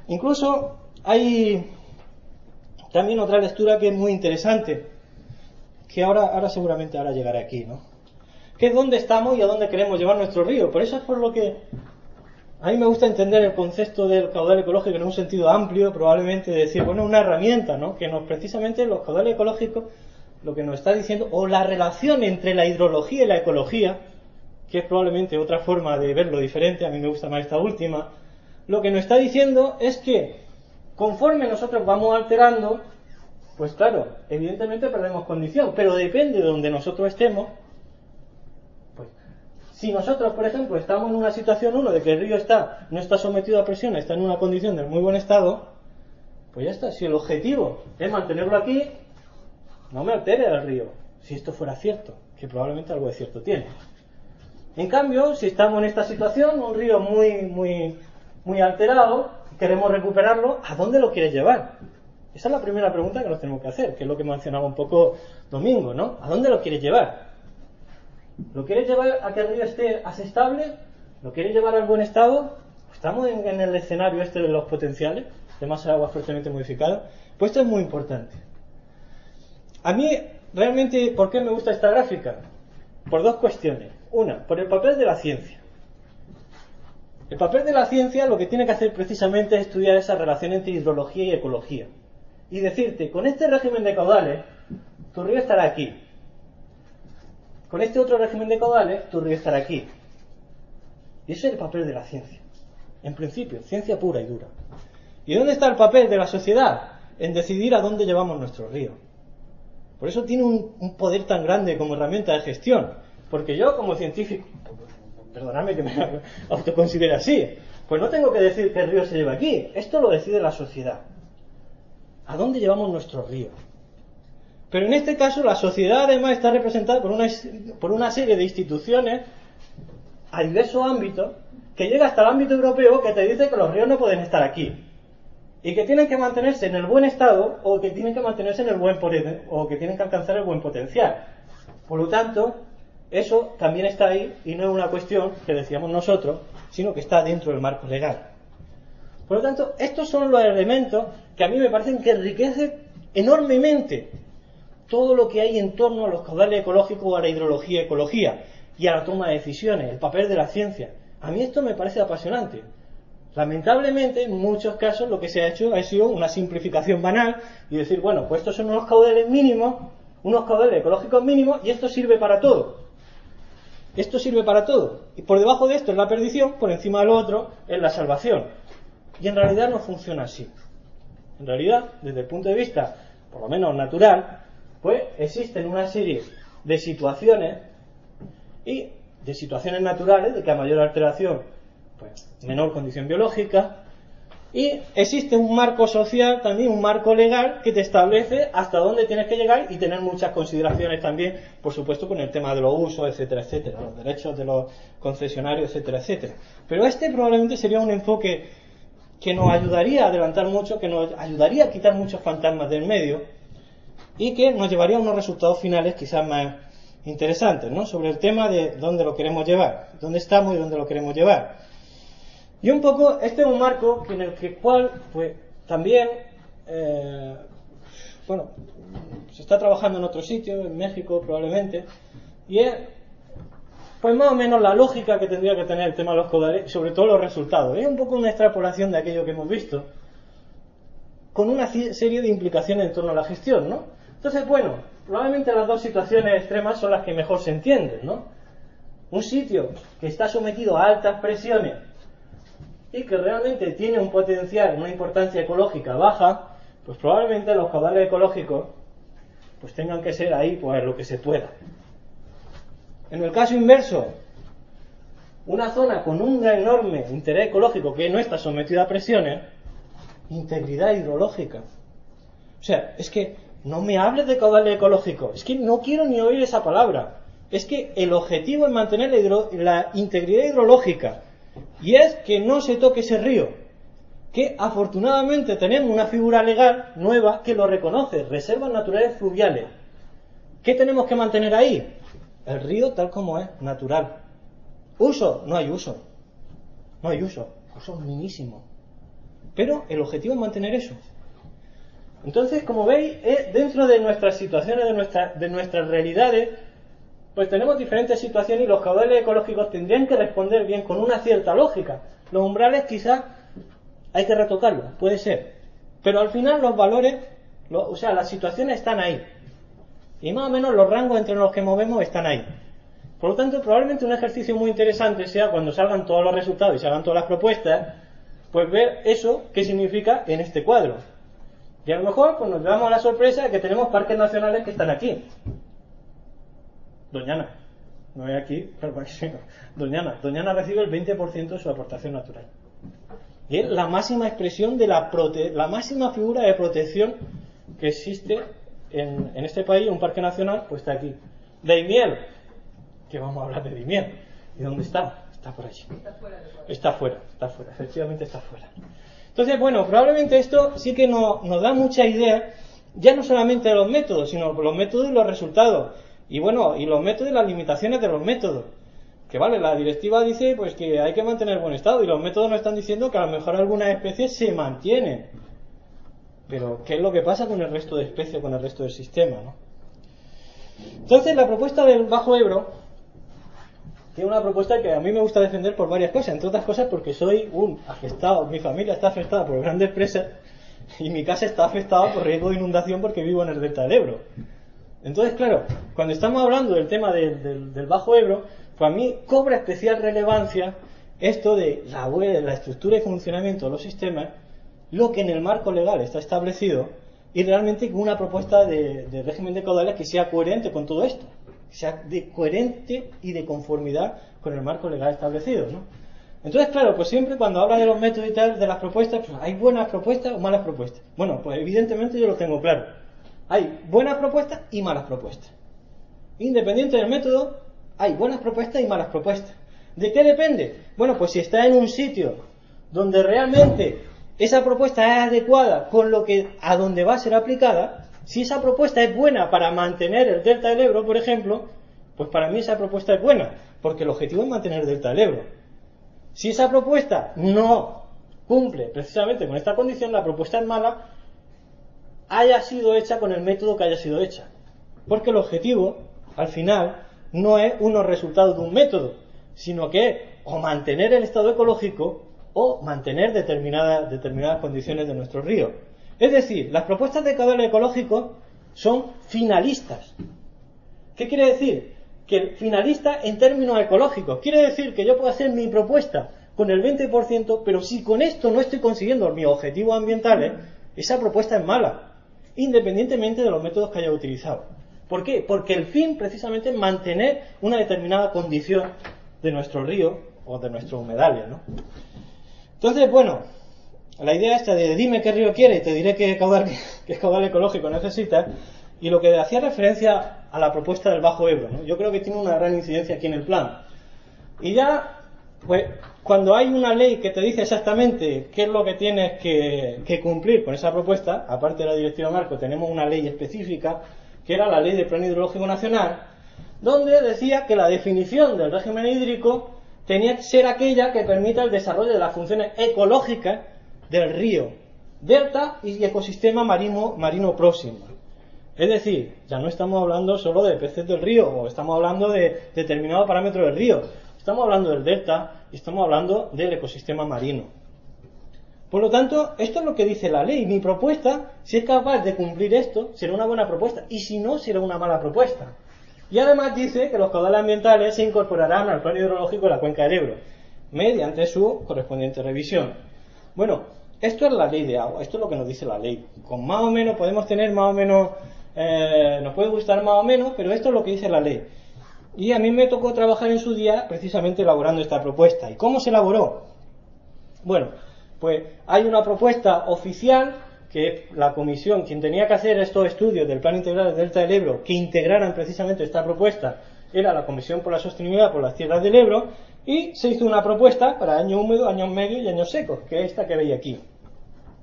Incluso hay también otra lectura que es muy interesante, que ahora seguramente llegaré aquí, ¿no? Que es dónde estamos y a dónde queremos llevar nuestro río. Por eso es por lo que a mí me gusta entender el concepto del caudal ecológico en un sentido amplio, probablemente decir, bueno, una herramienta, ¿no? Que precisamente los caudales ecológicos, lo que nos está diciendo, o la relación entre la hidrología y la ecología, que es probablemente otra forma de verlo diferente, a mí me gusta más esta última, lo que nos está diciendo es que conforme nosotros vamos alterando, pues claro, evidentemente perdemos condición, pero depende de donde nosotros estemos. Pues, si nosotros, por ejemplo, estamos en una situación, de que el río no está sometido a presión, está en una condición de muy buen estado, pues ya está. Si el objetivo es mantenerlo aquí, no me altere el río, si esto fuera cierto, que probablemente algo de cierto tiene. En cambio, si estamos en esta situación, un río muy alterado, queremos recuperarlo, ¿a dónde lo quieres llevar? Esa es la primera pregunta que nos tenemos que hacer, que es lo que mencionaba un poco Domingo, ¿no? ¿A dónde lo quieres llevar? ¿Lo quieres llevar a que el río esté asestable? ¿Lo quieres llevar al buen estado? ¿Estamos en el escenario de los potenciales de masa de agua fuertemente modificada? Pues esto es muy importante. A mí, realmente, ¿por qué me gusta esta gráfica? Por dos cuestiones. Una, por el papel de la ciencia. El papel de la ciencia lo que tiene que hacer precisamente es estudiar esa relación entre hidrología y ecología. Y decirte, con este régimen de caudales, tu río estará aquí. Con este otro régimen de caudales, tu río estará aquí. Y ese es el papel de la ciencia. En principio, ciencia pura y dura. ¿Y dónde está el papel de la sociedad? En decidir a dónde llevamos nuestro río. Por eso tiene un poder tan grande como herramienta de gestión. Porque yo, como científico, perdonadme que me autoconsidere así, pues no tengo que decir que el río se lleva aquí. Esto lo decide la sociedad. ¿A dónde llevamos nuestro río? Pero en este caso la sociedad además está representada por una serie de instituciones a diversos ámbitos, que llega hasta el ámbito europeo, que te dice que los ríos no pueden estar aquí y que tienen que mantenerse en el buen estado, o que tienen que mantenerse en o que tienen que alcanzar el buen potencial. Por lo tanto, eso también está ahí, y no es una cuestión que decíamos nosotros, sino que está dentro del marco legal. Por lo tanto, estos son los elementos que a mí me parecen que enriquecen enormemente todo lo que hay en torno a los caudales ecológicos, a la hidrología, ecología y a la toma de decisiones, el papel de la ciencia. A mí esto me parece apasionante. Lamentablemente, en muchos casos lo que se ha hecho ha sido una simplificación banal y decir, bueno, pues estos son unos caudales mínimos, unos caudales ecológicos mínimos, y esto sirve para todo. Esto sirve para todo. Y por debajo de esto es la perdición, por encima de lo otro es la salvación. Y en realidad no funciona así. En realidad, desde el punto de vista, por lo menos natural, pues existen una serie de situaciones naturales, de que a mayor alteración, pues menor condición biológica, y existe un marco social, también un marco legal, que te establece hasta dónde tienes que llegar, y tener muchas consideraciones también, por supuesto, con el tema de los usos, etcétera, etcétera, los derechos de los concesionarios, etcétera, etcétera. Pero este probablemente sería un enfoque que nos ayudaría a adelantar mucho, que nos ayudaría a quitar muchos fantasmas del medio, y que nos llevaría a unos resultados finales quizás más interesantes, ¿no? Sobre el tema de dónde lo queremos llevar, dónde estamos y dónde lo queremos llevar. Y un poco, este es un marco en el cual, pues, también, se está trabajando en otros sitios, en México probablemente, y es, pues más o menos la lógica que tendría que tener el tema de los caudales, sobre todo los resultados. Es un poco una extrapolación de aquello que hemos visto, con una serie de implicaciones en torno a la gestión, ¿no? Entonces, bueno, probablemente las dos situaciones extremas son las que mejor se entienden, ¿no? Un sitio que está sometido a altas presiones y que realmente tiene un potencial, una importancia ecológica baja, pues probablemente los caudales ecológicos pues tengan que ser ahí pues lo que se pueda. En el caso inverso, una zona con un enorme interés ecológico que no está sometida a presiones, integridad hidrológica. O sea, es que no me hables de caudales ecológicos, es que no quiero ni oír esa palabra. Es que el objetivo es mantener la integridad hidrológica, y es que no se toque ese río, que afortunadamente tenemos una figura legal nueva que lo reconoce, reservas naturales fluviales. ¿Qué tenemos que mantener ahí? El río tal como es, natural. Uso, no hay uso. No hay uso, uso minísimo. pero el objetivo es mantener eso. Entonces, como veis, dentro de nuestras situaciones, de nuestras realidades, pues tenemos diferentes situaciones y los caudales ecológicos tendrían que responder bien con una cierta lógica. Los umbrales quizás hay que retocarlos, puede ser, pero al final los valores, o sea, las situaciones están ahí. Y más o menos los rangos entre los que movemos están ahí. Por lo tanto, probablemente un ejercicio muy interesante sea cuando salgan todos los resultados y salgan todas las propuestas, pues ver eso, qué significa en este cuadro. Y a lo mejor pues nos llevamos a la sorpresa de que tenemos parques nacionales que están aquí. Doñana, no es aquí, pero Doñana recibe el 20% de su aportación natural. Y es la máxima expresión de la máxima figura de protección que existe en este país. Un parque nacional, pues está aquí. Daimiel, que vamos a hablar de Daimiel. ¿Y dónde está? Está por allí. Está fuera, efectivamente está fuera. Entonces, bueno, probablemente esto sí que nos da mucha idea, ya no solamente de los métodos, sino los métodos y los resultados. Y bueno, y los métodos y las limitaciones de los métodos. Que vale, la directiva dice pues que hay que mantener buen estado, y los métodos nos están diciendo que a lo mejor algunas especies se mantienen. Pero, ¿qué es lo que pasa con el resto de especies, con el resto del sistema, ¿no? Entonces, la propuesta del Bajo Ebro tiene una propuesta que a mí me gusta defender por varias cosas, entre otras cosas porque soy un afectado, mi familia está afectada por grandes presas y mi casa está afectada por riesgo de inundación porque vivo en el delta del Ebro. Entonces, claro, cuando estamos hablando del tema del Bajo Ebro, pues a mí cobra especial relevancia esto de la estructura y funcionamiento de los sistemas, lo que en el marco legal está establecido, y realmente con una propuesta de régimen de caudales que sea coherente con todo esto, que sea coherente y de conformidad con el marco legal establecido, ¿no? Entonces, claro, pues siempre cuando habla de los métodos y tal, de las propuestas, pues hay buenas propuestas o malas propuestas. Bueno, pues evidentemente yo lo tengo claro. Hay buenas propuestas y malas propuestas. Independiente del método, hay buenas propuestas y malas propuestas. ¿De qué depende? Bueno, pues si está en un sitio donde realmente esa propuesta es adecuada con a donde va a ser aplicada, si esa propuesta es buena para mantener el delta del Ebro, por ejemplo, pues para mí esa propuesta es buena, porque el objetivo es mantener el delta del Ebro. Si esa propuesta no cumple precisamente con esta condición, la propuesta es mala, haya sido hecha con el método que haya sido hecha. Porque el objetivo, al final, no es unos resultados de un método, sino que es o mantener el estado ecológico o mantener determinadas condiciones de nuestro río. Es decir, las propuestas de caudal ecológico son finalistas. ¿Qué quiere decir? Que finalista en términos ecológicos. Quiere decir que yo puedo hacer mi propuesta con el 20%, pero si con esto no estoy consiguiendo mis objetivos ambientales, esa propuesta es mala, independientemente de los métodos que haya utilizado. ¿Por qué? Porque el fin precisamente es mantener una determinada condición de nuestro río o de nuestros humedales, ¿no? Entonces, bueno, la idea esta de dime qué río quiere y te diré qué caudal ecológico necesitas, y lo que hacía referencia a la propuesta del Bajo Ebro, ¿no? Yo creo que tiene una gran incidencia aquí en el plan. Y ya, pues, cuando hay una ley que te dice exactamente qué es lo que tienes que cumplir con esa propuesta, aparte de la Directiva Marco, tenemos una ley específica, que era la Ley del Plan Hidrológico Nacional, donde decía que la definición del régimen hídrico tenía que ser aquella que permita el desarrollo de las funciones ecológicas del río, delta y ecosistema marino próximo. Es decir, ya no estamos hablando solo de peces del río, o estamos hablando de determinados parámetros del río, estamos hablando del delta y estamos hablando del ecosistema marino. Por lo tanto, esto es lo que dice la ley. Mi propuesta, si es capaz de cumplir esto, será una buena propuesta, y si no, será una mala propuesta. Y además dice que los caudales ambientales se incorporarán al plan hidrológico de la cuenca del Ebro, mediante su correspondiente revisión. Bueno, esto es la ley de agua, esto es lo que nos dice la ley. Con más o menos podemos tener más o menos, nos puede gustar más o menos, pero esto es lo que dice la ley. Y a mí me tocó trabajar en su día precisamente elaborando esta propuesta. ¿Y cómo se elaboró? Bueno, pues hay una propuesta oficial, que es la comisión quien tenía que hacer estos estudios del Plan Integral del Delta del Ebro, que integraran precisamente esta propuesta, era la Comisión por la Sostenibilidad por las Tierras del Ebro, y se hizo una propuesta para años húmedos, años medios y años secos, que es esta que veis aquí.